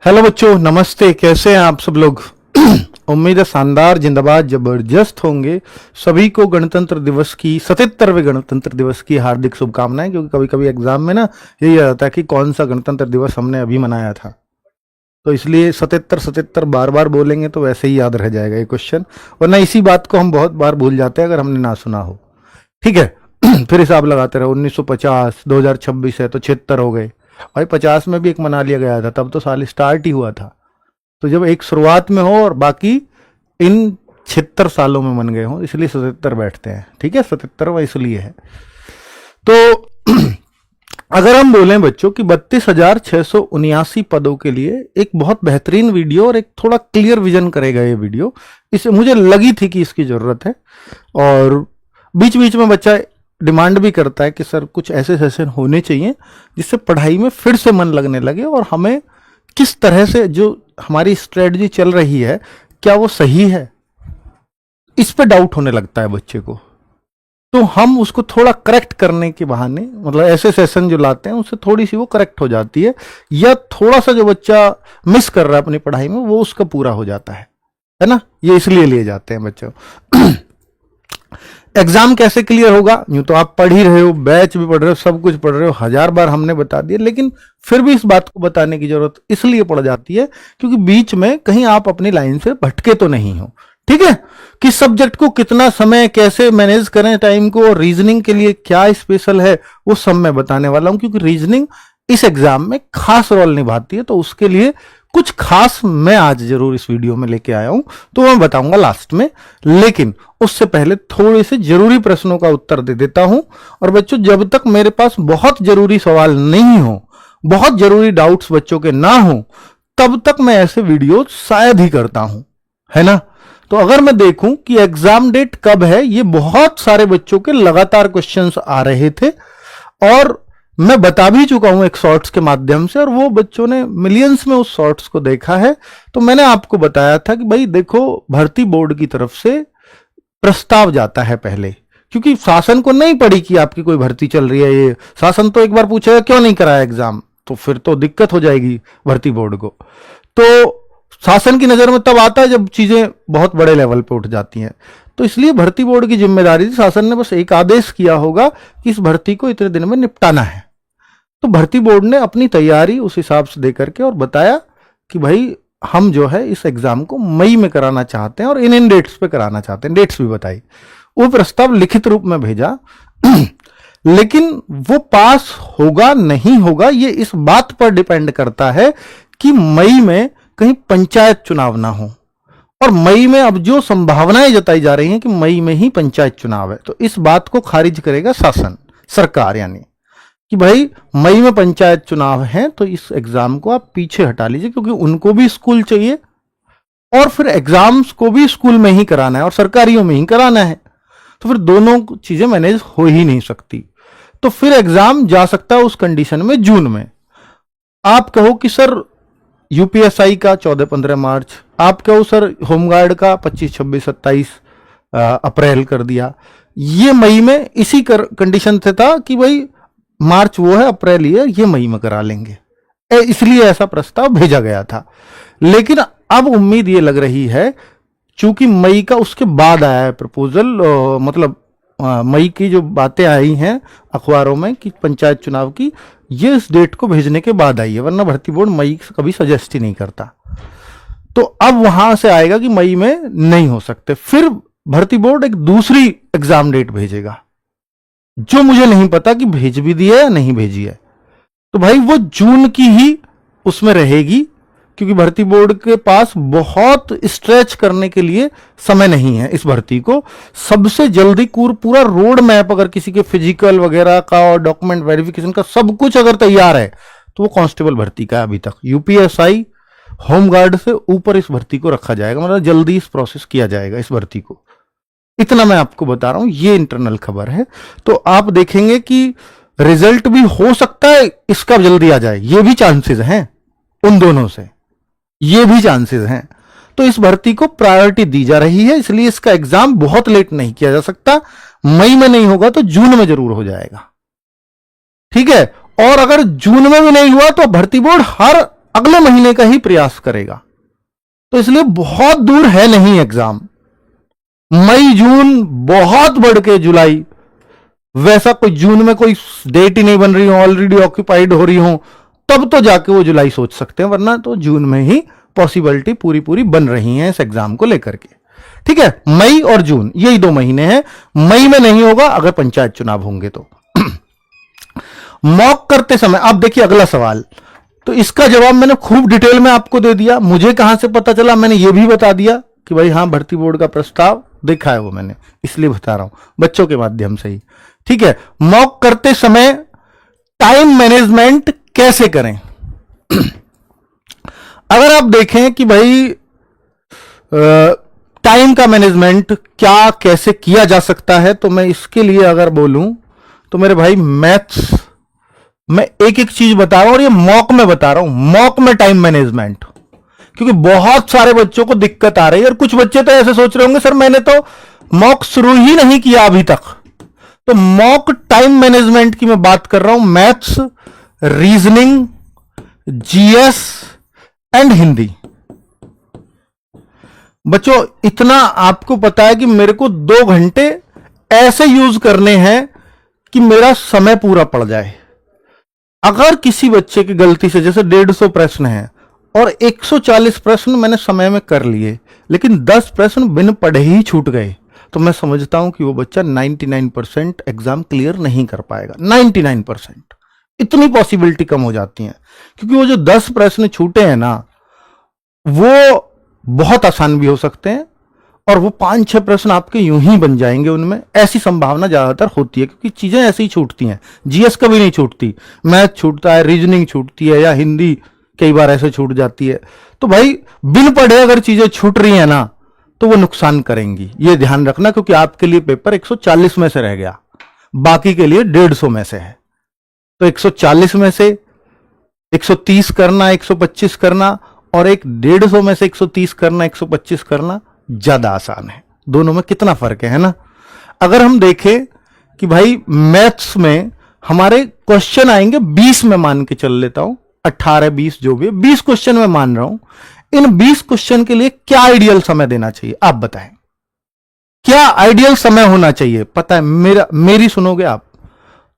Hello बच्चों, नमस्ते। कैसे हैं आप सब लोग? उम्मीद है शानदार, जिंदाबाद, जबरदस्त होंगे। सभी को गणतंत्र दिवस की 77वें गणतंत्र दिवस की हार्दिक शुभकामनाएं। क्योंकि कभी कभी एग्जाम में ना यही आ जाता है कि कौन सा गणतंत्र दिवस हमने अभी मनाया था, तो इसलिए 77 बार बार बोलेंगे तो वैसे ही याद रह जाएगा ये क्वेश्चन। वरना इसी बात को हम बहुत बार भूल जाते हैं अगर हमने ना सुना हो। ठीक है। फिर हिसाब लगाते रहो, 1950, 2026 है तो 76 हो गए। भाई 50 में भी एक मना लिया गया था, तब तो साल स्टार्ट ही हुआ था। तो जब एक शुरुआत में हो और बाकी इन 76 सालों में मन गए हो, इसलिए 77 बैठते हैं। ठीक है, 77वां इसलिए है। तो अगर हम बोलें बच्चों कि 32,679 पदों के लिए एक बहुत बेहतरीन वीडियो और एक थोड़ा क्लियर विजन करेगा ये वीडियो, इसे मुझे लगी थी कि इसकी जरूरत है। और बीच बीच में बच्चा डिमांड भी करता है कि सर कुछ ऐसे सेशन होने चाहिए जिससे पढ़ाई में फिर से मन लगने लगे और हमें किस तरह से जो हमारी स्ट्रेटजी चल रही है क्या वो सही है, इस पे डाउट होने लगता है बच्चे को। तो हम उसको थोड़ा करेक्ट करने के बहाने, मतलब ऐसे सेशन जो लाते हैं उससे थोड़ी सी वो करेक्ट हो जाती है, या थोड़ा सा जो बच्चा मिस कर रहा है अपनी पढ़ाई में वो उसका पूरा हो जाता है ना। ये इसलिए लिए जाते हैं बच्चों। एग्जाम कैसे क्लियर होगा? यूं तो आप पढ़ ही रहे हो, बैच भी पढ़ रहे हो, सब कुछ पढ़ रहे हो, 1000 बार हमने बता दिया, लेकिन फिर भी इस बात को बताने की जरूरत इसलिए पड़ जाती है क्योंकि बीच में कहीं आप अपनी लाइन से भटके तो नहीं हो। ठीक है, किस सब्जेक्ट को कितना समय कैसे मैनेज करें टाइम को, और रीजनिंग के लिए क्या स्पेशल है वो सब मैं बताने वाला हूं। क्योंकि रीजनिंग इस एग्जाम में खास रोल निभाती है, तो उसके लिए कुछ खास मैं आज जरूर इस वीडियो में लेके आया हूं, तो मैं बताऊंगा लास्ट में। लेकिन उससे पहले थोड़े से जरूरी प्रश्नों का उत्तर दे देता हूं। और बच्चों, जब तक मेरे पास बहुत जरूरी सवाल नहीं हो, बहुत जरूरी डाउट्स बच्चों के ना हो, तब तक मैं ऐसे वीडियो शायद ही करता हूं, है ना। तो अगर मैं देखूं कि एग्जाम डेट कब है, ये बहुत सारे बच्चों के लगातार क्वेश्चंस आ रहे थे और मैं बता भी चुका हूं एक शॉर्ट्स के माध्यम से, और वो बच्चों ने मिलियंस में उस शॉर्ट्स को देखा है। तो मैंने आपको बताया था कि भाई देखो, भर्ती बोर्ड की तरफ से प्रस्ताव जाता है पहले, क्योंकि शासन को नहीं पड़ी कि आपकी कोई भर्ती चल रही है। ये शासन तो एक बार पूछेगा क्यों नहीं कराया एग्जाम, तो फिर तो दिक्कत हो जाएगी भर्ती बोर्ड को। तो शासन की नजर में तब आता है जब चीजें बहुत बड़े लेवल पे उठ जाती हैं। तो इसलिए भर्ती बोर्ड की जिम्मेदारी थी, शासन ने बस एक आदेश किया होगा कि इस भर्ती को इतने दिन में निपटाना है। तो भर्ती बोर्ड ने अपनी तैयारी उस हिसाब से दे करके और बताया कि भाई हम जो है इस एग्जाम को मई में कराना चाहते हैं और इन डेट्स पे कराना चाहते हैं। डेट्स भी बताई, वो प्रस्ताव लिखित रूप में भेजा। लेकिन वो पास होगा नहीं होगा ये इस बात पर डिपेंड करता है कि मई में कहीं पंचायत चुनाव ना हो। और मई में अब जो संभावनाएं जताई जा रही हैं कि मई में ही पंचायत चुनाव है, तो इस बात को खारिज करेगा शासन, सरकार, यानी कि भाई मई में पंचायत चुनाव है तो इस एग्जाम को आप पीछे हटा लीजिए, क्योंकि उनको भी स्कूल चाहिए और फिर एग्जाम्स को भी स्कूल में ही कराना है और सरकारियों में ही कराना है। तो फिर दोनों चीजें मैनेज हो ही नहीं सकती। तो फिर एग्जाम जा सकता है उस कंडीशन में जून में। आप कहो कि सर यूपीएसआई का 14-15 मार्च, आप कहो सर होमगार्ड का 25, 26, 27 अप्रैल कर दिया। ये मई में इसी कंडीशन से था कि भाई मार्च वो है, अप्रैल ये, ये मई में करा लेंगे, इसलिए ऐसा प्रस्ताव भेजा गया था। लेकिन अब उम्मीद ये लग रही है, चूंकि मई का उसके बाद आया है प्रपोजल, मतलब मई की जो बातें आई हैं अखबारों में कि पंचायत चुनाव की, ये इस डेट को भेजने के बाद आई है, वरना भर्ती बोर्ड मई कभी सजेस्ट ही नहीं करता। तो अब वहां से आएगा कि मई में नहीं हो सकते। फिर भर्ती बोर्ड एक दूसरी एग्जाम डेट भेजेगा, जो मुझे नहीं पता कि भेज भी दी है या नहीं भेजी है। तो भाई वो जून की ही उसमें रहेगी, क्योंकि भर्ती बोर्ड के पास बहुत स्ट्रेच करने के लिए समय नहीं है इस भर्ती को। सबसे जल्दी पूरा रोड मैप अगर किसी के फिजिकल वगैरह का और डॉक्यूमेंट वेरिफिकेशन का सब कुछ अगर तैयार है तो वो कांस्टेबल भर्ती का है। अभी तक यूपीएसआई होमगार्ड से ऊपर इस भर्ती को रखा जाएगा, मतलब जल्दी इस प्रोसेस किया जाएगा इस भर्ती को। इतना मैं आपको बता रहा हूं, ये इंटरनल खबर है। तो आप देखेंगे कि रिजल्ट भी हो सकता है इसका जल्दी आ जाए, ये भी चांसेस हैं, उन दोनों से ये भी चांसेस हैं। तो इस भर्ती को प्रायोरिटी दी जा रही है, इसलिए इसका एग्जाम बहुत लेट नहीं किया जा सकता। मई में नहीं होगा तो जून में जरूर हो जाएगा। ठीक है, और अगर जून में भी नहीं हुआ तो भर्ती बोर्ड हर अगले महीने का ही प्रयास करेगा। तो इसलिए बहुत दूर है नहीं एग्जाम। मई जून बहुत बढ़ के जुलाई, वैसा कोई जून में कोई डेट ही नहीं बन रही हो, ऑलरेडी ऑक्यूपाइड हो रही हो, तब तो जाके वो जुलाई सोच सकते हैं, वरना तो जून में ही पॉसिबिलिटी पूरी पूरी बन रही है इस एग्जाम को लेकर के। ठीक है, मई और जून यही 2 महीने हैं। मई में नहीं होगा अगर पंचायत चुनाव होंगे तो। मॉक करते समय अब देखिए अगला सवाल, तो इसका जवाब मैंने खूब डिटेल में आपको दे दिया। मुझे कहां से पता चला, मैंने ये भी बता दिया कि भाई हाँ भर्ती बोर्ड का प्रस्ताव देखा है वो मैंने, इसलिए बता रहा हूं बच्चों के माध्यम से ही। ठीक है, मॉक करते समय टाइम मैनेजमेंट कैसे करें। अगर आप देखें कि भाई टाइम का मैनेजमेंट क्या कैसे किया जा सकता है, तो मैं इसके लिए अगर बोलूं तो मेरे भाई मैथ्स मैं एक एक चीज बता रहा हूं, और ये मॉक में बता रहा हूं, मॉक में टाइम मैनेजमेंट। क्योंकि बहुत सारे बच्चों को दिक्कत आ रही है, और कुछ बच्चे तो ऐसे सोच रहे होंगे सर मैंने तो मॉक शुरू ही नहीं किया अभी तक। तो मॉक टाइम मैनेजमेंट की मैं बात कर रहा हूं, maths, reasoning, GS and Hindi. बच्चों इतना आपको पता है कि मेरे को 2 घंटे ऐसे यूज करने हैं कि मेरा समय पूरा पड़ जाए। अगर किसी बच्चे की गलती से जैसे 150 प्रश्न है और 140 प्रश्न मैंने समय में कर लिए, लेकिन 10 प्रश्न बिन पढ़े ही छूट गए, तो मैं समझता हूं कि वो बच्चा 99% एग्जाम क्लियर नहीं कर पाएगा। 99% इतनी पॉसिबिलिटी कम हो जाती है, क्योंकि वो जो 10 प्रश्न छूटे हैं ना, वो बहुत आसान भी हो सकते हैं, और वो 5-6 प्रश्न आपके यूं ही बन जाएंगे उनमें, ऐसी संभावना ज्यादातर होती है, क्योंकि चीजें ऐसी ही छूटती हैं। जीएस कभी नहीं छूटती, मैथ छूटता है, रीजनिंग छूटती है, या हिंदी कई बार ऐसे छूट जाती है। तो भाई बिन पढ़े अगर चीजें छूट रही है ना, तो वो नुकसान करेंगी, ये ध्यान रखना, क्योंकि आपके लिए पेपर 140 में से रह गया, बाकी के लिए 150 में से है। तो 140 में से 130 करना, 125 करना, और एक 150 में से 130 करना, 125 करना ज्यादा आसान है। दोनों में कितना फर्क है ना। अगर हम देखें कि भाई मैथ्स में हमारे क्वेश्चन आएंगे 20 में, मान के चल लेता हूं, 18-20 जो भी 20 क्वेश्चन में मान रहा हूं, इन 20 क्वेश्चन के लिए क्या आइडियल समय देना चाहिए, आप बताएं क्या आइडियल समय होना चाहिए। पता है मेरी सुनोगे आप,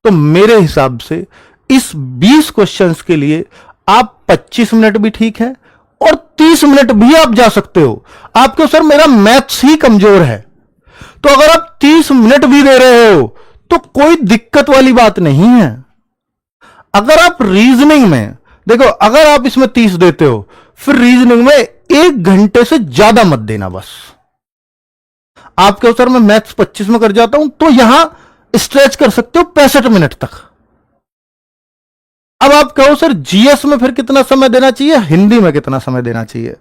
तो मेरे हिसाब से इस 20 क्वेश्चंस के लिए आप 25 मिनट भी ठीक है, और 30 मिनट भी आप जा सकते हो। आपके सर मेरा मैथ्स ही कमजोर है, तो अगर आप 30 मिनट भी दे रहे हो तो कोई दिक्कत वाली बात नहीं है। अगर आप रीजनिंग में देखो, अगर आप इसमें 30 देते हो, फिर रीजनिंग में 1 घंटे से ज्यादा मत देना। बस आपके सर मैं मैथ्स 25 में कर जाता हूं, तो यहां स्ट्रेच कर सकते हो 65 मिनट तक। अब आप कहो सर जीएस में फिर कितना समय देना चाहिए, हिंदी में कितना समय देना चाहिए।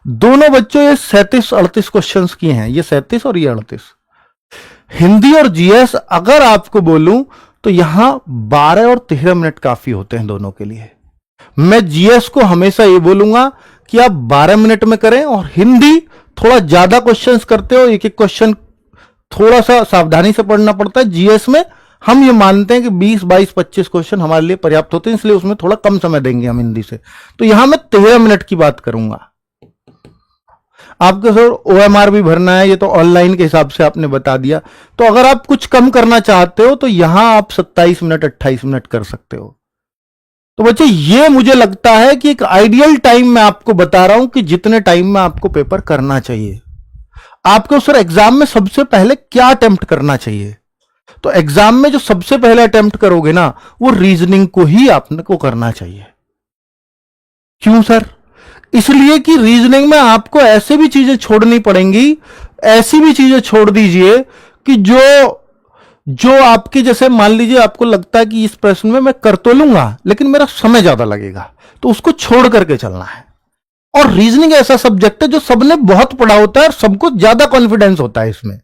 दोनों बच्चों ये 37-38 क्वेश्चंस किए हैं, ये 37 और ये 38। हिंदी और जीएस अगर आपको बोलूं तो यहां 12 और 13 मिनट काफी होते हैं दोनों के लिए। मैं जीएस को हमेशा ये बोलूंगा कि आप 12 मिनट में करें, और हिंदी थोड़ा ज्यादा क्वेश्चंस करते हो, एक एक क्वेश्चन थोड़ा सा सावधानी से पढ़ना पड़ता है। जीएस में हम ये मानते हैं कि 20, 22, 25 क्वेश्चन हमारे लिए पर्याप्त होते हैं, इसलिए उसमें थोड़ा कम समय देंगे हम हिंदी से। तो यहां मैं 13 मिनट की बात करूंगा। आपको सर ओएमआर भी भरना है, ये तो ऑनलाइन के हिसाब से आपने बता दिया। तो अगर आप कुछ कम करना चाहते हो तो यहां आप 27 मिनट 28 मिनट कर सकते हो। तो बच्चे ये मुझे लगता है कि एक आइडियल टाइम मैं आपको बता रहा हूं कि जितने टाइम में आपको पेपर करना चाहिए। आपको सर एग्जाम में सबसे पहले क्या अटेम्प्ट करना चाहिए, तो एग्जाम में जो सबसे पहले अटेम्प्ट करोगे ना, वो रीजनिंग को ही आपको करना चाहिए। क्यों सर? इसलिए कि रीजनिंग में आपको ऐसे भी चीजें छोड़नी पड़ेंगी, ऐसी भी चीजें छोड़ दीजिए कि जो आपकी, जैसे मान लीजिए आपको लगता है कि इस प्रश्न में मैं कर तो लूंगा लेकिन मेरा समय ज्यादा लगेगा, तो उसको छोड़ करके चलना है। और रीजनिंग ऐसा सब्जेक्ट है जो सबने बहुत पढ़ा होता है और सबको ज्यादा कॉन्फिडेंस होता है इसमें।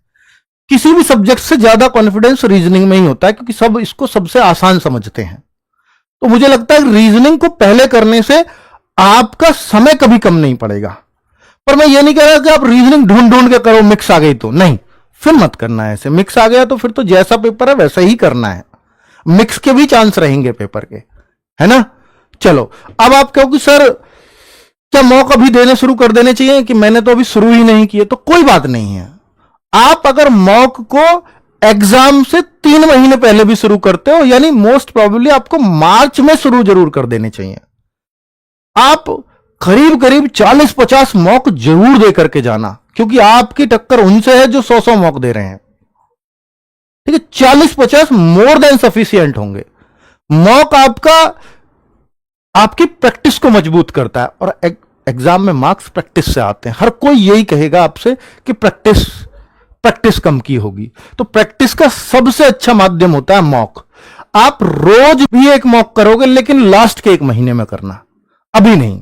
किसी भी सब्जेक्ट से ज्यादा कॉन्फिडेंस रीजनिंग में ही होता है, क्योंकि सब इसको सबसे आसान समझते हैं। तो मुझे लगता है रीजनिंग को पहले करने से आपका समय कभी कम नहीं पड़ेगा। पर मैं ये नहीं कह रहा कि आप रीजनिंग ढूंढ ढूंढ के करो, मिक्स आ गई तो नहीं, फिर मत करना है ऐसे। मिक्स आ गया तो फिर तो जैसा पेपर है वैसा ही करना है, मिक्स के भी चांस रहेंगे पेपर के, है ना। चलो अब आप कहो कि सर क्या मॉक अभी देने शुरू कर देने चाहिए कि मैंने तो अभी शुरू ही नहीं किए? तो कोई बात नहीं है। आप अगर मॉक को एग्जाम से 3 महीने पहले भी शुरू करते हो, यानी मोस्ट प्रोबेबली आपको मार्च में शुरू जरूर कर देने चाहिए। आप करीब करीब 40-50 मॉक जरूर दे करके जाना, क्योंकि आपकी टक्कर उनसे है जो 100-100 मॉक दे रहे हैं। ठीक है, 40-50 मोर देन सफिशियंट होंगे। मॉक आपकी प्रैक्टिस को मजबूत करता है, और एग्जाम में मार्क्स प्रैक्टिस से आते हैं। हर कोई यही कहेगा आपसे कि प्रैक्टिस कम की होगी, तो प्रैक्टिस का सबसे अच्छा माध्यम होता है मॉक। आप रोज भी एक मॉक करोगे, लेकिन लास्ट के 1 महीने में करना, अभी नहीं।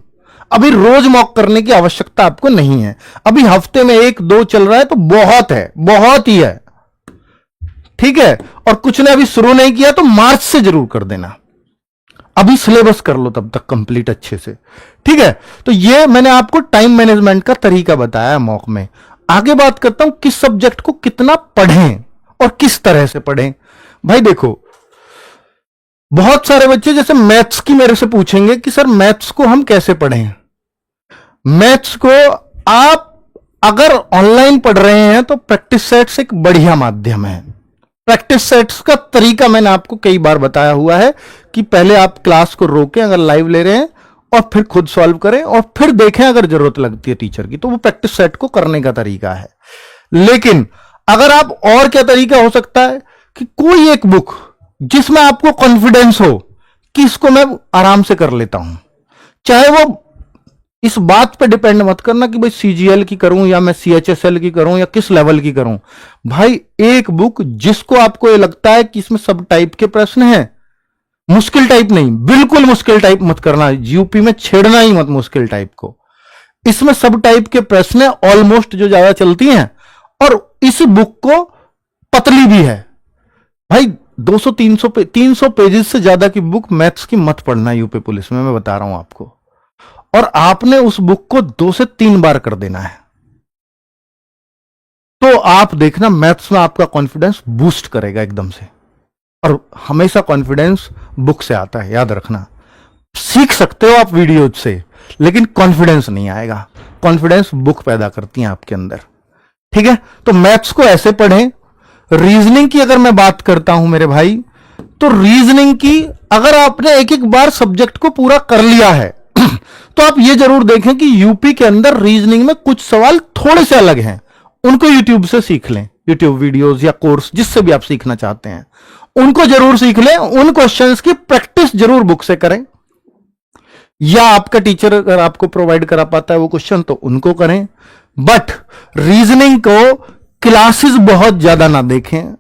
अभी रोज मॉक करने की आवश्यकता आपको नहीं है। अभी हफ्ते में 1-2 चल रहा है तो बहुत है, बहुत ही है। ठीक है, और कुछ ने अभी शुरू नहीं किया तो मार्च से जरूर कर देना। अभी सिलेबस कर लो तब तक कंप्लीट अच्छे से। ठीक है, तो ये मैंने आपको टाइम मैनेजमेंट का तरीका बताया मॉक में। आगे बात करता हूं किस सब्जेक्ट को कितना पढ़ें और किस तरह से पढ़ें। भाई देखो, बहुत सारे बच्चे जैसे मैथ्स की मेरे से पूछेंगे कि सर मैथ्स को हम कैसे पढ़ें। मैथ्स को आप अगर ऑनलाइन पढ़ रहे हैं तो प्रैक्टिस सेट्स एक बढ़िया माध्यम है। प्रैक्टिस सेट्स का तरीका मैंने आपको कई बार बताया हुआ है कि पहले आप क्लास को रोकें अगर लाइव ले रहे हैं, और फिर खुद सॉल्व करें, और फिर देखें अगर जरूरत लगती है टीचर की, तो वो प्रैक्टिस सेट को करने का तरीका है। लेकिन अगर आप, और क्या तरीका हो सकता है कि कोई एक बुक जिसमें आपको कॉन्फिडेंस हो कि इसको मैं आराम से कर लेता हूं, चाहे वो, इस बात पे डिपेंड मत करना कि भाई सीजीएल की करूं या मैं सीएचएसएल की करूं या किस लेवल की करूं। भाई एक बुक जिसको आपको ये लगता है कि इसमें सब टाइप के प्रश्न हैं, मुश्किल टाइप नहीं, बिल्कुल मुश्किल टाइप मत करना, यूपी में छेड़ना ही मत मुश्किल टाइप को। इसमें सब टाइप के प्रश्न है ऑलमोस्ट जो ज्यादा चलती हैं, और इस बुक को पतली भी है। भाई 200-300 पेजेस से ज्यादा की बुक मैथ्स की मत पढ़ना यूपी पुलिस में, मैं बता रहा हूं आपको। और आपने उस बुक को 2 से 3 बार कर देना है, तो आप देखना मैथ्स में आपका कॉन्फिडेंस बूस्ट करेगा एकदम से। और हमेशा कॉन्फिडेंस बुक से आता है, याद रखना। सीख सकते हो आप वीडियो से, लेकिन कॉन्फिडेंस नहीं आएगा। कॉन्फिडेंस बुक पैदा करती है आपके अंदर। ठीक है, तो मैथ्स को ऐसे पढ़ें। रीजनिंग की अगर मैं बात करता हूं मेरे भाई, तो रीजनिंग की अगर आपने एक एक बार सब्जेक्ट को पूरा कर लिया है तो आप ये जरूर देखें कि यूपी के अंदर रीजनिंग में कुछ सवाल थोड़े से अलग हैं, उनको यूट्यूब से सीख लें। यूट्यूब वीडियोस या कोर्स जिससे भी आप सीखना चाहते हैं उनको जरूर सीख लें। उन क्वेश्चंस की प्रैक्टिस जरूर बुक से करें, या आपका टीचर अगर आपको प्रोवाइड करा पाता है वो क्वेश्चन तो उनको करें। बट रीजनिंग को क्लासेस बहुत ज्यादा ना देखें।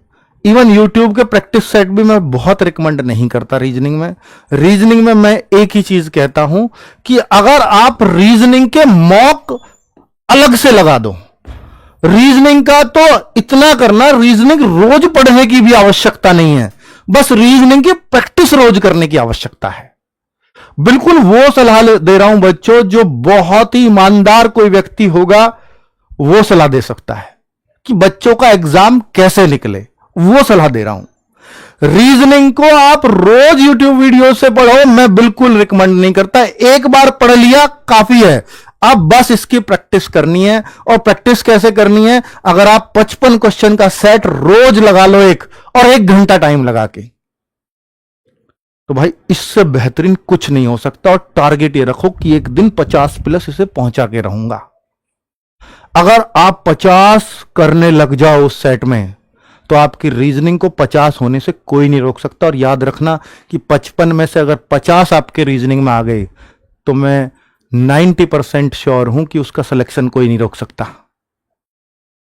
इवन यूट्यूब के प्रैक्टिस सेट भी मैं बहुत रिकमेंड नहीं करता रीजनिंग में। रीजनिंग में मैं एक ही चीज कहता हूं कि अगर आप रीजनिंग के मॉक अलग से लगा दो, रीजनिंग का तो इतना करना, रीजनिंग रोज पढ़ने की भी आवश्यकता नहीं है, बस रीजनिंग की प्रैक्टिस रोज करने की आवश्यकता है। बिल्कुल वो सलाह दे रहा हूं बच्चों, जो बहुत ही ईमानदार कोई व्यक्ति होगा वो सलाह दे सकता है कि बच्चों का एग्जाम कैसे निकले, वो सलाह दे रहा हूं। रीजनिंग को आप रोज यूट्यूब वीडियो से पढ़ो, मैं बिल्कुल रिकमेंड नहीं करता। एक बार पढ़ लिया काफी है, अब बस इसकी प्रैक्टिस करनी है। और प्रैक्टिस कैसे करनी है, अगर आप 55 क्वेश्चन का सेट रोज लगा लो और 1 घंटा टाइम लगा के, तो भाई इससे बेहतरीन कुछ नहीं हो सकता। और टारगेट ये रखो कि एक दिन 50+ इसे पहुंचा के रहूंगा। अगर आप 50 करने लग जाओ उस सेट में, तो आपकी रीजनिंग को 50 होने से कोई नहीं रोक सकता। और याद रखना कि 55 में से अगर 50 आपके रीजनिंग में आ गए, तो मैं 90% श्योर हूं कि उसका सिलेक्शन कोई नहीं रोक सकता।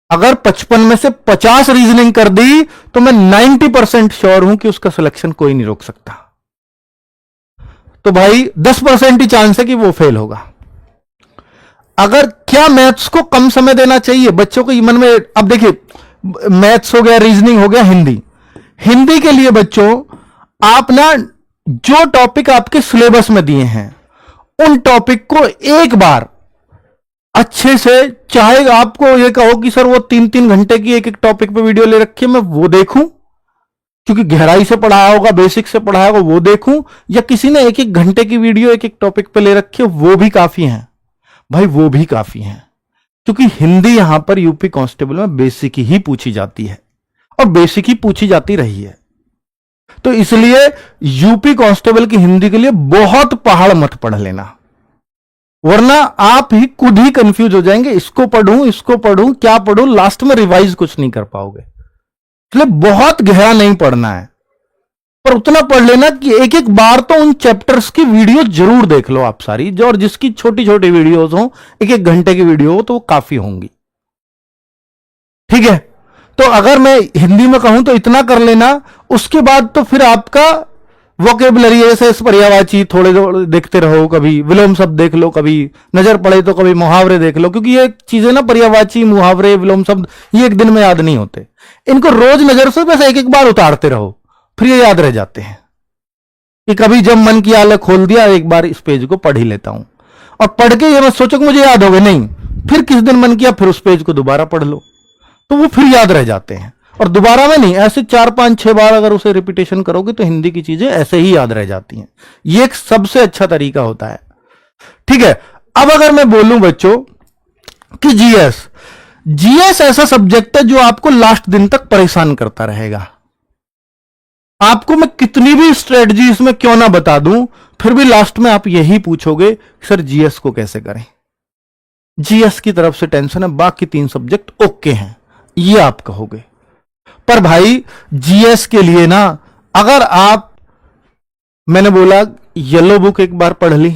अगर 55 में से 50 रीजनिंग कर दी, तो मैं 90% श्योर हूं कि उसका सिलेक्शन कोई नहीं रोक सकता। तो भाई 10% ही चांस है कि वो फेल होगा। अगर क्या मैथ्स को कम समय देना चाहिए बच्चों को मन में, अब देखिए मैथ्स हो गया, रीजनिंग हो गया, हिंदी के लिए बच्चों आप ना जो टॉपिक आपके सिलेबस में दिए हैं उन टॉपिक को एक बार अच्छे से, चाहे आपको ये कहो कि सर वो 3-3 घंटे की एक एक टॉपिक पे वीडियो ले रखी है, मैं वो देखूं क्योंकि गहराई से पढ़ाया होगा, बेसिक से पढ़ाया होगा, वो देखूं, या किसी ने 1-1 घंटे की वीडियो एक एक टॉपिक पे ले रखी है, वो भी काफी है। भाई वो भी काफी हैं, क्योंकि हिंदी यहां पर यूपी कांस्टेबल में बेसिक ही पूछी जाती है और बेसिक ही पूछी जाती रही है। तो इसलिए यूपी कांस्टेबल की हिंदी के लिए बहुत पहाड़ मत पढ़ लेना, वरना आप ही खुद ही कंफ्यूज हो जाएंगे, इसको पढ़ूं क्या पढ़ूं, लास्ट में रिवाइज कुछ नहीं कर पाओगे। इसलिए बहुत गहरा नहीं पढ़ना है, पर उतना पढ़ लेना कि एक एक बार तो उन चैप्टर्स की वीडियो जरूर देख लो आप सारी, जो और जिसकी छोटी छोटी वीडियोस हो, एक एक घंटे की वीडियो हो तो वो काफी होंगी। ठीक है, तो अगर मैं हिंदी में कहूं तो इतना कर लेना। उसके बाद तो फिर आपका वोकेबलरी ऐसे पर्यायवाची थोड़े देखते रहो, कभी विलोम शब्द देख लो, कभी नजर पड़े तो कभी मुहावरे देख लो, क्योंकि ये चीजें ना पर्यायवाची मुहावरे विलोम शब्द ये एक दिन में याद नहीं होते, इनको रोज नजर से बस एक एक बार उतारते रहो, फिर ये याद रह जाते हैं। कि कभी जब मन की आले खोल दिया, एक बार इस पेज को पढ़ ही लेता हूं, और पढ़ के ये मत सोचो कि मुझे याद हो गए, नहीं, फिर किस दिन मन किया फिर उस पेज को दोबारा पढ़ लो, तो वो फिर याद रह जाते हैं। और दोबारा में नहीं, ऐसे 4 5 6 बार अगर उसे रिपीटेशन करोगे तो हिंदी की चीजें ऐसे ही याद रह जाती हैं। ये एक सबसे अच्छा तरीका होता है। ठीक है, अब अगर मैं बोलूं बच्चों कि जीएस ऐसा सब्जेक्ट है जो आपको लास्ट दिन तक परेशान करता रहेगा। आपको मैं कितनी भी स्ट्रेटजी इसमें क्यों ना बता दूं, फिर भी लास्ट में आप यही पूछोगे सर जीएस को कैसे करें। जीएस की तरफ से टेंशन है, बाकी 3 सब्जेक्ट ओके हैं, ये आप कहोगे। पर भाई जीएस के लिए ना, अगर आप, मैंने बोला येलो बुक एक बार पढ़ ली,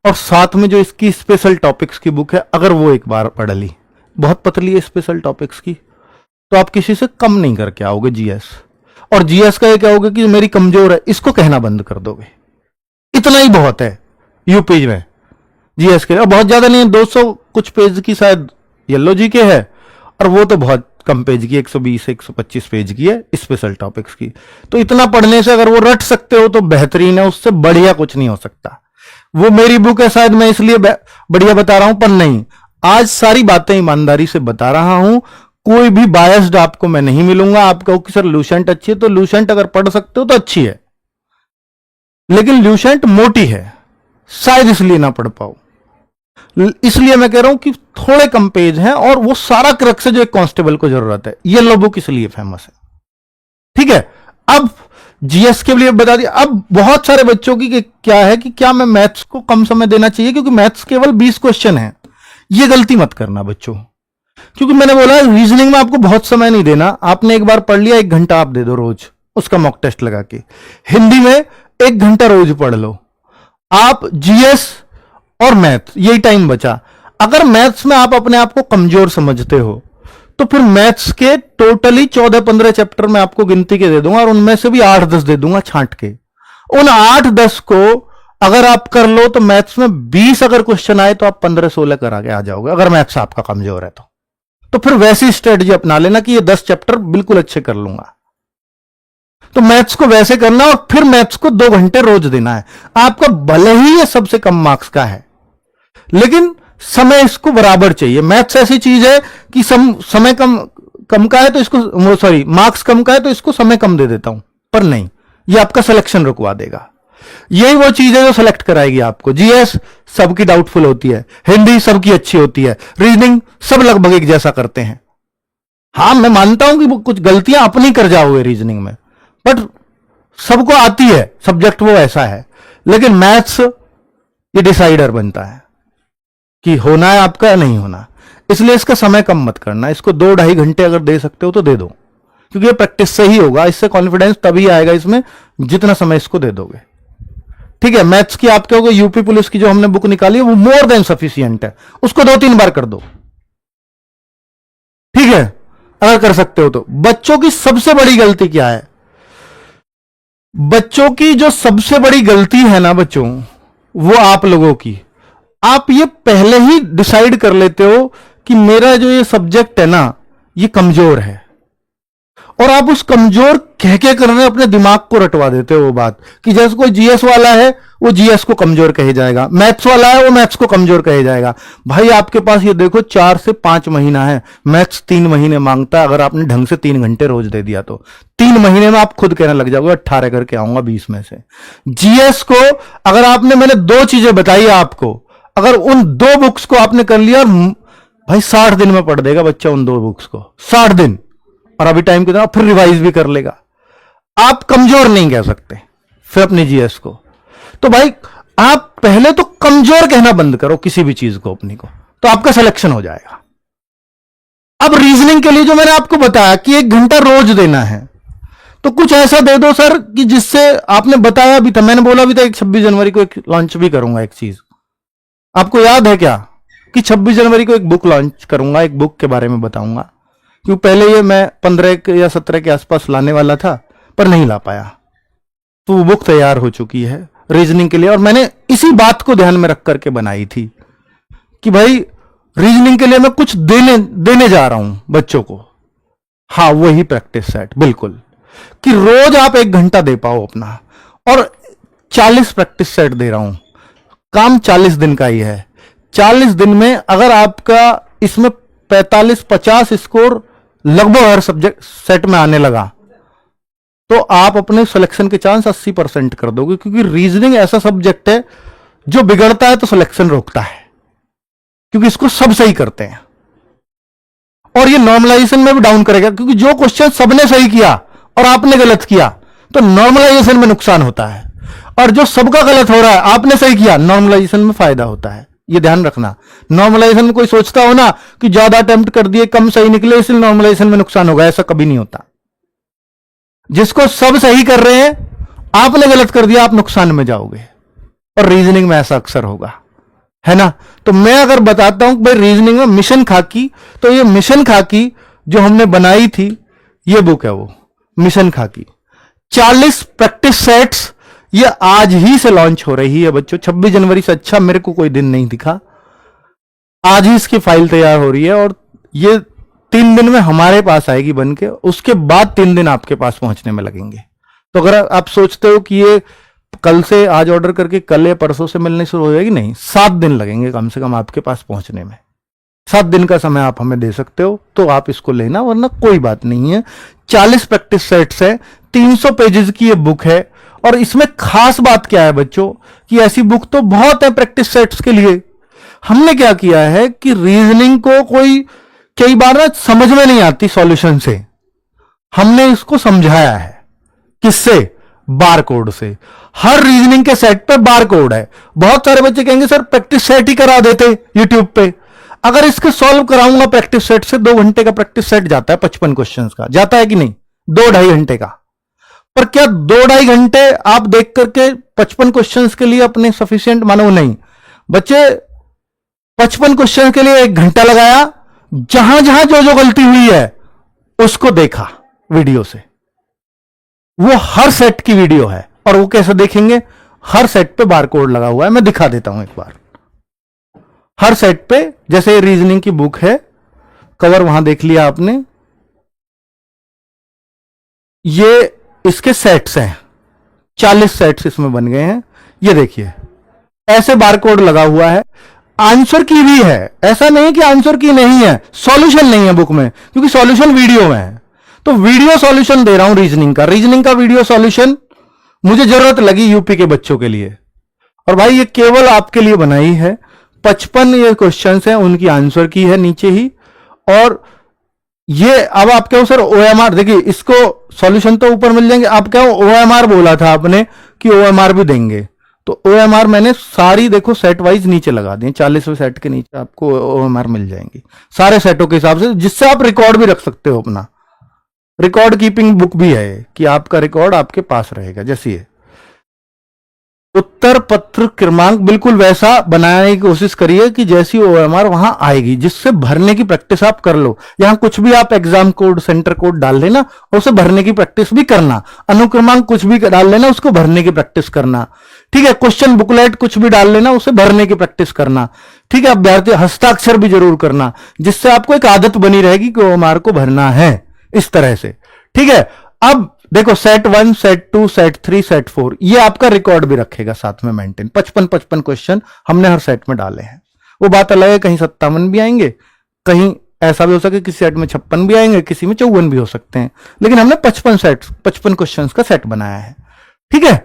और साथ में जो इसकी स्पेशल टॉपिक्स की बुक है अगर वो एक बार पढ़ ली, बहुत पतली है स्पेशल टॉपिक्स की, तो आप किसी से कम नहीं करके आओगे जीएस। और जीएस का ये कहोगे कि मेरी कमजोर है, इसको कहना बंद कर दोगे। इतना ही बहुत है यूपी में जीएस के लिए, और बहुत ज्यादा नहीं, 200 कुछ पेज की शायद येलो जी के है, और वो तो बहुत कम पेज की, 120 125 पेज की है स्पेशल टॉपिक्स की। तो इतना पढ़ने से अगर वो रट सकते हो तो बेहतरीन है, उससे बढ़िया कुछ नहीं हो सकता। वो मेरी बुक है, शायद मैं इसलिए बढ़िया बता रहा हूं, पर नहीं, आज सारी बातें ईमानदारी से बता रहा हूं, कोई भी बायस्ड आपको मैं नहीं मिलूंगा। आप कहो कि सर लूसेंट अच्छी है, तो लूसेंट अगर पढ़ सकते हो तो अच्छी है, लेकिन लूसेंट मोटी है, शायद इसलिए ना पढ़ पाओ। इसलिए मैं कह रहा हूं कि थोड़े कम पेज हैं, और वो सारा क्रक्स है जो एक कांस्टेबल को जरूरत है। येलो बुक इसलिए फेमस है। ठीक है, अब जीएस के लिए बता दिया। अब बहुत सारे बच्चों की क्या है कि क्या मैं मैथ्स को कम समय देना चाहिए, क्योंकि मैथ्स केवल 20 क्वेश्चन है। ये गलती मत करना बच्चों, क्योंकि मैंने बोला रीजनिंग में आपको बहुत समय नहीं देना। आपने एक बार पढ़ लिया, 1 घंटा आप दे दो रोज उसका मॉक टेस्ट लगा के। हिंदी में 1 घंटा रोज पढ़ लो आप, जीएस और मैथ, यही टाइम बचा। अगर मैथ्स में आप अपने आप को कमजोर समझते हो तो फिर मैथ्स के टोटली 14-15 चैप्टर में आपको गिनती के दे दूंगा, और उनमें से भी 8-10 दे दूंगा छांट के। उन 8-10 को अगर आप कर लो तो मैथ्स में 20 अगर क्वेश्चन आए तो आप 15-16 करा के आ जाओगे, अगर मैथ्स आपका कमजोर है तो फिर वैसी स्ट्रेटजी अपना लेना कि ये 10 चैप्टर बिल्कुल अच्छे कर लूंगा। तो मैथ्स को वैसे करना, और फिर मैथ्स को 2 घंटे रोज देना है। आपका भले ही ये सबसे कम मार्क्स का है, लेकिन समय इसको बराबर चाहिए। मैथ्स ऐसी चीज है कि समय कम का है तो इसको, सॉरी मार्क्स कम का है तो इसको समय कम दे देता हूं, पर नहीं, ये आपका सिलेक्शन रुकवा देगा। यही वो चीज है जो सेलेक्ट कराएगी आपको। जीएस सबकी डाउटफुल होती है, हिंदी सबकी अच्छी होती है, रीजनिंग सब लगभग एक जैसा करते हैं। हां, मैं मानता हूं कि कुछ गलतियां अपनी कर जाओगे रीजनिंग में, बट सबको आती है, सब्जेक्ट वो ऐसा है। लेकिन मैथ्स ये डिसाइडर बनता है कि होना है आपका या नहीं होना। इसलिए इसका समय कम मत करना, इसको 2-2.5 घंटे अगर दे सकते हो तो दे दो, क्योंकि ये प्रैक्टिस से ही होगा। इससे कॉन्फिडेंस तभी आएगा इसमें जितना समय इसको दे दोगे। ठीक है, मैथ्स की आप कहोगे यूपी पुलिस की जो हमने बुक निकाली है वो मोर देन सफिशियंट है, उसको 2-3 बार कर दो। ठीक है, अगर कर सकते हो तो। बच्चों की सबसे बड़ी गलती क्या है? बच्चों की जो सबसे बड़ी गलती है ना बच्चों, वो आप लोगों की, आप ये पहले ही डिसाइड कर लेते हो कि मेरा जो ये सब्जेक्ट है ना ये कमजोर है, और आप उस कमजोर कह के करने अपने दिमाग को रटवा देते हो वो बात कि जैसे कोई जीएस वाला है वो जीएस को कमजोर कहे जाएगा, मैथ्स वाला है वो मैथ्स को कमजोर कहे जाएगा। भाई आपके पास ये देखो 4 से 5 महीना है, मैथ्स 3 महीने मांगता है। अगर आपने ढंग से 3 घंटे रोज दे दिया तो 3 महीने में आप खुद कहने लग जाओगे 18 करके आऊंगा 20 में से। जीएस को अगर आपने, मैंने 2 चीजें बताई आपको, अगर उन 2 बुक्स को आपने कर लिया, भाई 60 दिन में पढ़ देगा बच्चा उन 2 बुक्स को, 60 दिन। और अभी टाइम कितना, फिर रिवाइज भी कर लेगा। आप कमजोर नहीं कह सकते फिर अपनी जीएस को। तो भाई आप पहले तो कमजोर कहना बंद करो किसी भी चीज को अपनी को, तो आपका सिलेक्शन हो जाएगा। अब रीजनिंग के लिए जो मैंने आपको बताया कि 1 घंटा रोज देना है, तो कुछ ऐसा दे दो सर कि जिससे, आपने बताया भी था, मैंने बोला भी था 26 जनवरी को एक लॉन्च भी करूंगा। एक चीज आपको याद है क्या कि 26 जनवरी को एक बुक लॉन्च करूंगा, एक बुक के बारे में बताऊंगा। क्यों पहले ये मैं 15 या 17 के आसपास लाने वाला था पर नहीं ला पाया, तो वो बुक तैयार हो चुकी है रीजनिंग के लिए। और मैंने इसी बात को ध्यान में रख करके बनाई थी कि भाई रीजनिंग के लिए मैं कुछ देने जा रहा हूं बच्चों को। हाँ, वही प्रैक्टिस सेट, बिल्कुल, कि रोज आप 1 घंटा दे पाओ अपना। और 40 प्रैक्टिस सेट दे रहा हूं, काम 40 दिन का ही है। 40 दिन में अगर आपका इसमें 45-50 स्कोर लगभग हर सब्जेक्ट सेट में आने लगा, तो आप अपने सिलेक्शन के चांस 80% कर दोगे। क्योंकि रीजनिंग ऐसा सब्जेक्ट है जो बिगड़ता है तो सिलेक्शन रोकता है, क्योंकि इसको सब सही करते हैं। और ये नॉर्मलाइजेशन में भी डाउन करेगा, क्योंकि जो क्वेश्चन सबने सही किया और आपने गलत किया तो नॉर्मलाइजेशन में नुकसान होता है, और जो सबका गलत हो रहा है आपने सही किया, नॉर्मलाइजेशन में फायदा होता है। ये ध्यान रखना। नॉर्मलाइजेशन में कोई सोचता हो ना कि ज्यादा अटेम्प्ट कर दिए, कम सही निकले, इसलिए नॉर्मलाइजेशन में नुकसान होगा, ऐसा कभी नहीं होता। जिसको सब सही कर रहे हैं, आपने गलत कर दिया, आप नुकसान में जाओगे। और रीजनिंग में ऐसा अक्सर होगा, है ना। तो मैं अगर बताता हूं कि भाई रीजनिंग में मिशन खाकी, तो ये मिशन खाकी जो हमने बनाई थी, ये बुक है वो मिशन खाकी। 40 प्रैक्टिस सेट्स ये आज ही से लॉन्च हो रही है बच्चों। 26 जनवरी से अच्छा मेरे को कोई दिन नहीं दिखा। आज ही इसकी फाइल तैयार हो रही है और ये 3 दिन में हमारे पास आएगी बन के, उसके बाद 3 दिन आपके पास पहुंचने में लगेंगे। तो अगर आप सोचते हो कि ये कल से, आज ऑर्डर करके कल या परसों से मिलने शुरू हो जाएगी, नहीं, 7 दिन लगेंगे कम से कम आपके पास पहुंचने में। 7 दिन का समय आप हमें दे सकते हो तो आप इसको लेना, वरना कोई बात नहीं है। 40 प्रैक्टिस सेट्स है, 300 पेजेस की ये बुक है। और इसमें खास बात क्या है बच्चों कि ऐसी बुक तो बहुत है प्रैक्टिस सेट्स के लिए। हमने क्या किया है कि रीजनिंग को कोई कई बार ना समझ में नहीं आती सॉल्यूशन से, हमने इसको समझाया है। किससे? बार कोड से। हर रीजनिंग के सेट पे बार कोड है। बहुत सारे बच्चे कहेंगे सर प्रैक्टिस सेट ही करा देते यूट्यूब पे। अगर इसके सॉल्व कराऊंगा प्रैक्टिस सेट से, 2 घंटे का प्रैक्टिस सेट जाता है 55 क्वेश्चंस का, जाता है कि नहीं? 2-2.5 घंटे का। पर क्या 2-2.5 घंटे आप देख करके 55 क्वेश्चंस के लिए अपने सफिशिएंट मानो? नहीं बच्चे, 55 क्वेश्चन के लिए 1 घंटा लगाया, जहां जहां जो जो गलती हुई है उसको देखा वीडियो से। वो हर सेट की वीडियो है। और वो कैसे देखेंगे? हर सेट पे बार कोड लगा हुआ है, मैं दिखा देता हूं एक बार। हर सेट पे, जैसे रीजनिंग की बुक है, कवर वहां देख लिया आपने, ये इसके सेट्स हैं, 40 सेट्स इसमें बन गए हैं। ये देखिए ऐसे बार कोड लगा हुआ है। आंसर की भी है, ऐसा नहीं कि आंसर की नहीं है। सॉल्यूशन नहीं है बुक में, क्योंकि सॉल्यूशन वीडियो में है। तो वीडियो सॉल्यूशन दे रहा हूं रीजनिंग का वीडियो सॉल्यूशन मुझे जरूरत लगी यूपी के बच्चों के लिए। और भाई ये केवल आपके लिए बनाई है। 55 ये क्वेश्चंस हैं, उनकी आंसर की है नीचे ही। और ये अब आप कहो सर ओएमआर, देखिए इसको सॉल्यूशन तो ऊपर मिल जाएंगे। आप कहो ओएमआर बोला था आपने कि ओएमआर भी देंगे, तो ओएमआर मैंने सारी देखो सेट वाइज नीचे लगा दी। 40वें सेट के नीचे आपको ओएमआर मिल जाएंगी सारे सेटों के हिसाब से, जिससे आप रिकॉर्ड भी रख सकते हो। अपना रिकॉर्ड कीपिंग बुक भी है कि आपका रिकॉर्ड आपके पास रहेगा। जैसे ये उत्तर पत्र क्रमांक बिल्कुल वैसा बनाने की कोशिश करिए कि जैसी ओएमआर वहां आएगी, जिससे भरने की प्रैक्टिस आप कर लो। यहां कुछ भी आप एग्जाम कोड, सेंटर कोड डाल लेना, उसे भरने की प्रैक्टिस भी करना। अनुक्रमांक कुछ भी डाल लेना, उसको भरने की प्रैक्टिस करना। ठीक है, क्वेश्चन बुकलेट कुछ भी डाल लेना, उसे भरने की प्रैक्टिस करना। ठीक है, अभ्यर्थी हस्ताक्षर भी जरूर करना, जिससे आपको एक आदत बनी रहेगी कि ओएमआर को भरना है इस तरह से। ठीक है, अब देखो सेट 1, सेट 2, सेट 3, सेट 4, ये आपका रिकॉर्ड भी रखेगा साथ में मेंटेन। 55 क्वेश्चन हमने हर सेट में डाले हैं। वो बात अलग है, कहीं 57 भी आएंगे, कहीं ऐसा भी हो सके किसी सेट में 56 भी आएंगे, किसी में 54 भी हो सकते हैं, लेकिन हमने 55 क्वेश्चन का सेट बनाया है। ठीक है,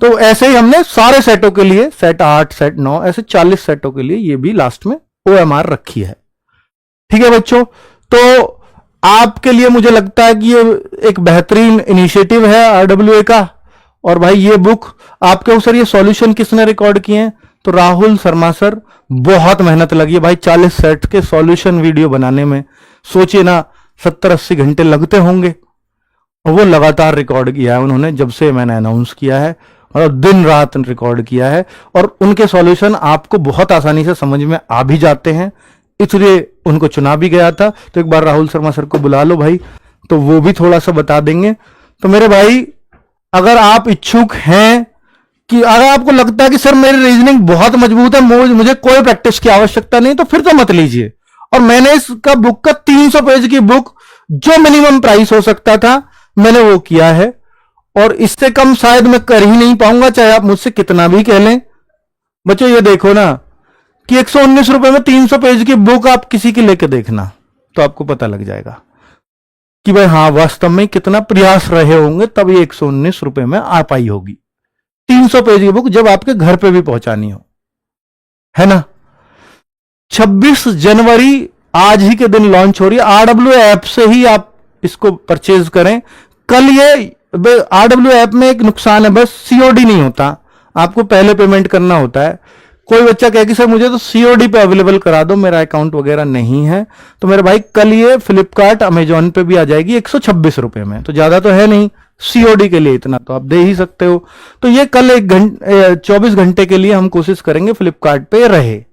तो ऐसे ही हमने सारे सेटों के लिए, सेट 8, सेट 9, ऐसे 40 सेटों के लिए ये भी लास्ट में OMR रखी है। ठीक है बच्चों, तो आपके लिए मुझे लगता है कि ये एक बेहतरीन इनिशिएटिव है RWA का। और भाई ये बुक आपके, सर ये सॉल्यूशन किसने रिकॉर्ड किए हैं? तो राहुल शर्मा सर, बहुत मेहनत लगी है भाई 40 सेट के सॉल्यूशन वीडियो बनाने में। सोचिए ना 70-80 घंटे लगते होंगे, और वो लगातार रिकॉर्ड किया है उन्होंने जब से मैंने अनाउंस किया है, और दिन रात रिकॉर्ड किया है। और उनके सॉल्यूशन आपको बहुत आसानी से समझ में आ भी जाते हैं, इसलिए उनको चुना भी गया था। तो एक बार राहुल शर्मा सर को बुला लो भाई, तो वो भी थोड़ा सा बता देंगे। तो मेरे भाई, अगर आप इच्छुक हैं कि अगर आपको लगता है कि सर मेरी रीजनिंग बहुत मजबूत है, मुझे कोई प्रैक्टिस की आवश्यकता नहीं, तो फिर तो मत लीजिए। और मैंने इसका बुक का 300 पेज की बुक, जो मिनिमम प्राइस हो सकता था, मैंने वो किया है। और इससे कम शायद मैं कर ही नहीं पाऊंगा, चाहे आप मुझसे कितना भी कह लें। बच्चों ये देखो ना कि 119 रुपए में 300 पेज की बुक आप किसी की लेके देखना, तो आपको पता लग जाएगा कि भाई हाँ वास्तव में कितना प्रयास रहे होंगे, तब ये 119 रुपए में आ पाई होगी 300 पेज की बुक, जब आपके घर पे भी पहुंचानी हो, है ना। 26 जनवरी आज ही के दिन लॉन्च हो रही है। RWA ऐप से ही आप इसको परचेज करें। कल ये RWA ऐप में एक नुकसान है, बस COD नहीं होता, आपको पहले पेमेंट करना होता है। कोई बच्चा कहे कि सर मुझे तो COD पे अवेलेबल करा दो, मेरा अकाउंट वगैरह नहीं है, तो मेरे भाई कल ये फ्लिपकार्ट, अमेजॉन पे भी आ जाएगी 126 रुपए में। तो ज्यादा तो है नहीं, COD के लिए इतना तो आप दे ही सकते हो। तो ये कल 24 घंटे के लिए हम कोशिश करेंगे फ्लिपकार्ट पे रहे।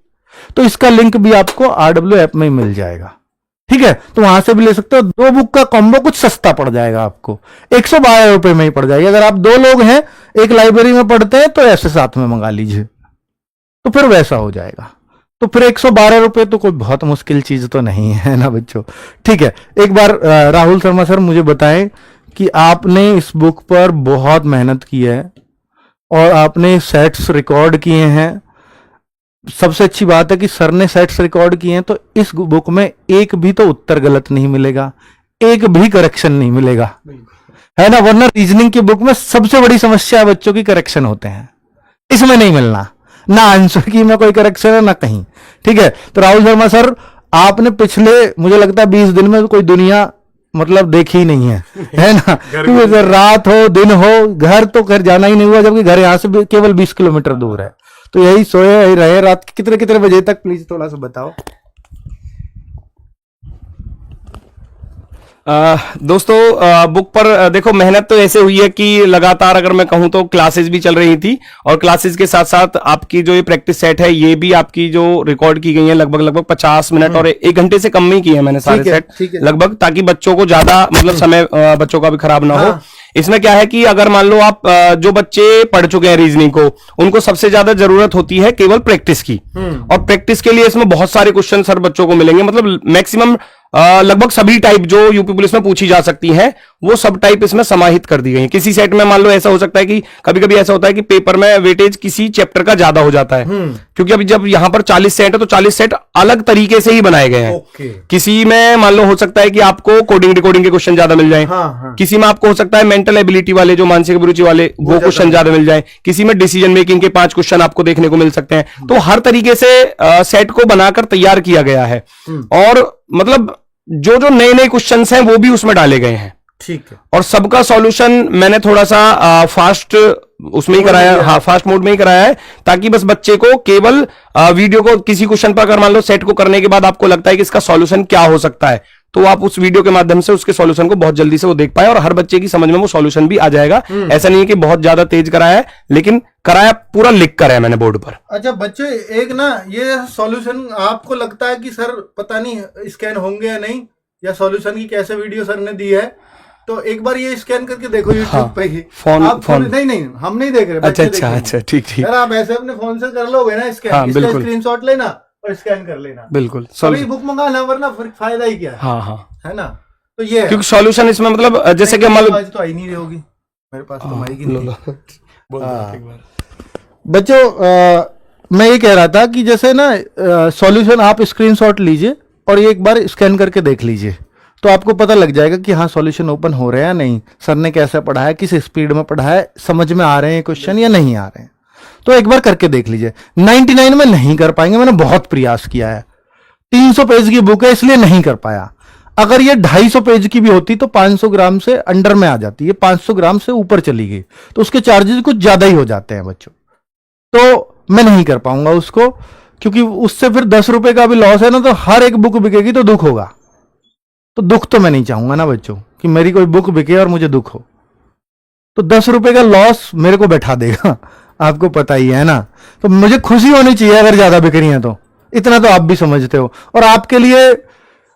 तो इसका लिंक भी आपको RWA ऐप में ही मिल जाएगा, ठीक है। तो वहां से भी ले सकते हो। 2 बुक का कॉम्बो कुछ सस्ता पड़ जाएगा आपको, 112 रुपए में ही पड़ जाएगी। अगर आप 2 लोग हैं, एक लाइब्रेरी में पढ़ते हैं, तो ऐसे साथ में मंगा लीजिए, तो फिर वैसा हो जाएगा। तो फिर 112 रुपए तो कोई बहुत मुश्किल चीज तो नहीं है ना बच्चों। ठीक है, एक बार राहुल शर्मा सर मुझे बताएं कि आपने इस बुक पर बहुत मेहनत की है और आपने सेट्स रिकॉर्ड किए हैं। सबसे अच्छी बात है कि सर ने सेट्स रिकॉर्ड किए हैं, तो इस बुक में एक भी तो उत्तर गलत नहीं मिलेगा, एक भी करेक्शन नहीं मिलेगा, है ना। वरना रीजनिंग की बुक में सबसे बड़ी समस्या बच्चों की करेक्शन होते हैं, इसमें नहीं मिलना, ना आंसर की में कोई करेक्शन है ना कहीं। ठीक है, तो राहुल शर्मा सर, आपने पिछले मुझे लगता है 20 दिन में कोई दुनिया मतलब देखी ही नहीं है ना। क्योंकि रात हो दिन हो, घर तो घर जाना ही नहीं हुआ, जबकि घर यहां से केवल 20 किलोमीटर दूर है। तो यही सोए यही रहे रात के कितने कितने बजे तक, प्लीज थोड़ा सा बताओ। दोस्तों बुक पर देखो मेहनत तो ऐसे हुई है कि लगातार अगर मैं कहूं तो क्लासेस भी चल रही थी, और क्लासेस के साथ साथ आपकी जो ये प्रैक्टिस सेट है ये भी आपकी जो रिकॉर्ड की गई है लगभग 50 मिनट और 1 घंटे से कम ही की है मैंने सारे सेट लगभग, ताकि बच्चों को ज्यादा मतलब समय बच्चों का भी खराब ना हो। इसमें क्या है कि अगर मान लो आप जो बच्चे पढ़ चुके हैं रीजनिंग को, उनको सबसे ज्यादा जरूरत होती है केवल प्रैक्टिस की, और प्रैक्टिस के लिए इसमें बहुत सारे क्वेश्चन सर बच्चों को मिलेंगे, मतलब मैक्सिमम लगभग सभी टाइप जो यूपी पुलिस में पूछी जा सकती है वो सब टाइप इसमें समाहित कर दी गई है। किसी सेट में मान लो ऐसा हो सकता है कि कभी कभी ऐसा होता है कि पेपर में वेटेज किसी चैप्टर का ज्यादा हो जाता है, क्योंकि अभी जब यहां पर 40 सेट है तो 40 सेट अलग तरीके से ही बनाए गए हैं। किसी में मान लो हो सकता है कि आपको कोडिंग डिकोडिंग के क्वेश्चन ज्यादा मिल जाए, किसी में आपको हो सकता है मेंटल एबिलिटी वाले जो मानसिक अभिरुचि वाले वो क्वेश्चन ज्यादा मिल जाए, किसी में डिसीजन मेकिंग के 5 क्वेश्चन आपको देखने को मिल सकते हैं। तो हर तरीके से सेट को बनाकर तैयार किया गया है, और मतलब जो जो नए नए क्वेश्चंस हैं वो भी उसमें डाले गए हैं। ठीक है, और सबका सॉल्यूशन मैंने थोड़ा सा फास्ट उसमें ही कराया, हाँ फास्ट मोड में ही कराया है, ताकि बस बच्चे को केवल वीडियो को किसी क्वेश्चन पर अगर मान लो सेट को करने के बाद आपको लगता है कि इसका सॉल्यूशन क्या हो सकता है, तो आप उस वीडियो के माध्यम से उसके सॉल्यूशन को बहुत जल्दी से वो देख पाए, और हर बच्चे की समझ में वो सॉल्यूशन भी आ जाएगा। ऐसा नहीं है कि बहुत ज्यादा तेज कराया है, लेकिन कराया पूरा लिख कर है मैंने बोर्ड पर। अच्छा बच्चे, एक ना ये सॉल्यूशन आपको लगता है कि सर पता नहीं स्कैन होंगे या नहीं, या सॉल्यूशन की कैसे वीडियो सर ने दी है, तो एक बार ये स्कैन करके देखो यूट्यूब पे ही। फोन नहीं हम नहीं देख रहे। अच्छा ठीक यार आप ऐसे अपने फोन से कर लोगे ना स्कैन, इसका स्क्रीनशॉट लेना और स्कैन कर लेना, बिल्कुल अभी बुक मंगाना, वरना फिर फायदा ही क्या है। हाँ है ना, तो ये क्योंकि सॉल्यूशन इसमें मतलब जैसे कि आवाज तो आई नहीं रही होगी मेरे पास, तो माइक ही नहीं। बच्चों मैं ये कह रहा था कि जैसे ना सॉल्यूशन आप स्क्रीनशॉट लीजिए और ये एक बार स्कैन करके देख लीजिए, तो आपको पता लग जाएगा कि हाँ सॉल्यूशन ओपन हो रहे हैं या नहीं, सर ने कैसे पढ़ाया, किस स्पीड में पढ़ाया, समझ में आ रहे हैं क्वेश्चन या नहीं आ रहे हैं। तो एक बार करके देख लीजिए। 99 में नहीं कर पाएंगे, मैंने बहुत प्रयास किया है। 300 पेज की बुक है इसलिए नहीं कर पाया। अगर ये 250 पेज की भी होती तो 500 ग्राम से अंडर में आ जाती है, 500 ग्राम से ऊपर चली गई तो उसके चार्जेस कुछ ज्यादा ही हो जाते हैं बच्चों। तो मैं नहीं कर पाऊंगा उसको, क्योंकि उससे फिर 10 रुपए का भी लॉस है ना, तो हर एक बुक बिकेगी तो दुख होगा। तो दुख तो मैं नहीं चाहूंगा ना बच्चों कि मेरी कोई बुक बिके और मुझे दुख हो। तो 10 रुपए का लॉस मेरे को बैठा देगा, आपको पता ही है ना। तो मुझे खुशी होनी चाहिए अगर ज्यादा बिक रही है तो, इतना तो आप भी समझते हो। और आपके लिए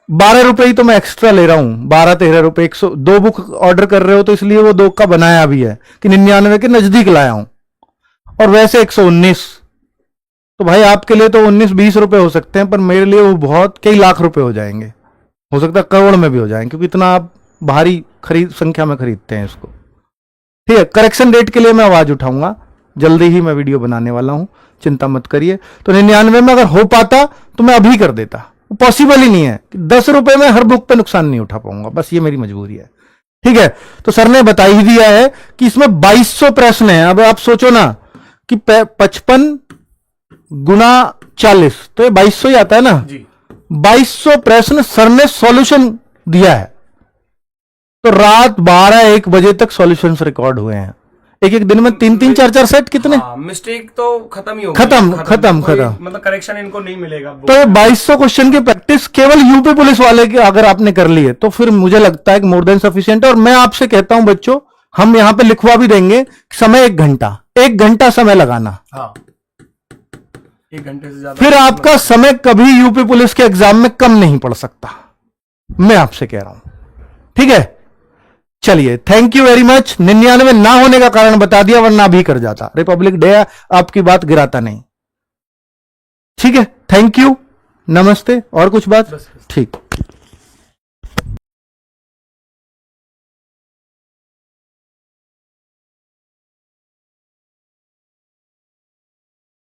12 रुपए ही तो मैं एक्स्ट्रा ले रहा हूं, 12-13 रुपए। 102 बुक ऑर्डर कर रहे हो तो इसलिए वो 2 का बनाया भी है कि 99 के नजदीक लाया हूं, और वैसे 119। तो भाई आपके लिए तो 19-20 रुपए हो सकते हैं, पर मेरे लिए वो बहुत कई लाख रुपए हो जाएंगे, हो सकता है करोड़ में भी हो जाएंगे, क्योंकि इतना आप भारी खरीद संख्या में खरीदते हैं इसको। ठीक है, करेक्शन रेट के लिए मैं आवाज उठाऊंगा, जल्दी ही मैं वीडियो बनाने वाला हूं, चिंता मत करिए। तो 99 में अगर हो पाता तो मैं अभी कर देता, पॉसिबल ही नहीं है। 10 रुपए में हर बुक पे नुकसान नहीं उठा पाऊंगा, बस ये मेरी मजबूरी है। ठीक है, तो सर ने बता ही दिया है कि इसमें 2200 प्रश्न है। अब आप सोचो ना कि 55 गुना 40 तो ये 2200 ही आता है ना जी। 2200 प्रश्न सर ने सॉल्यूशन दिया है। तो रात 12-1 बजे तक सॉल्यूशंस रिकॉर्ड हुए हैं, एक एक दिन में 3-3, 4-4 सेट। कितने मिस्टेक तो खत्म ही हो खत्म, मतलब करेक्शन इनको नहीं मिलेगा। तो ये 2200 क्वेश्चन की प्रैक्टिस केवल यूपी पुलिस वाले की अगर आपने कर ली है तो फिर मुझे लगता है कि मोर देन सफिशिएंट है। और मैं आपसे कहता हूं बच्चों, हम यहां पे लिखवा भी देंगे समय 1 घंटा समय लगाना। हाँ, 1 घंटे से ज्यादा फिर आपका समय कभी यूपी पुलिस के एग्जाम में कम नहीं पड़ सकता, मैं आपसे कह रहा हूं। ठीक है, चलिए, थैंक यू वेरी मच। 99 ना होने का कारण बता दिया, वरना अभी कर जाता। रिपब्लिक डे है, आपकी बात गिराता नहीं। ठीक है, थैंक यू, नमस्ते। और कुछ बात? ठीक।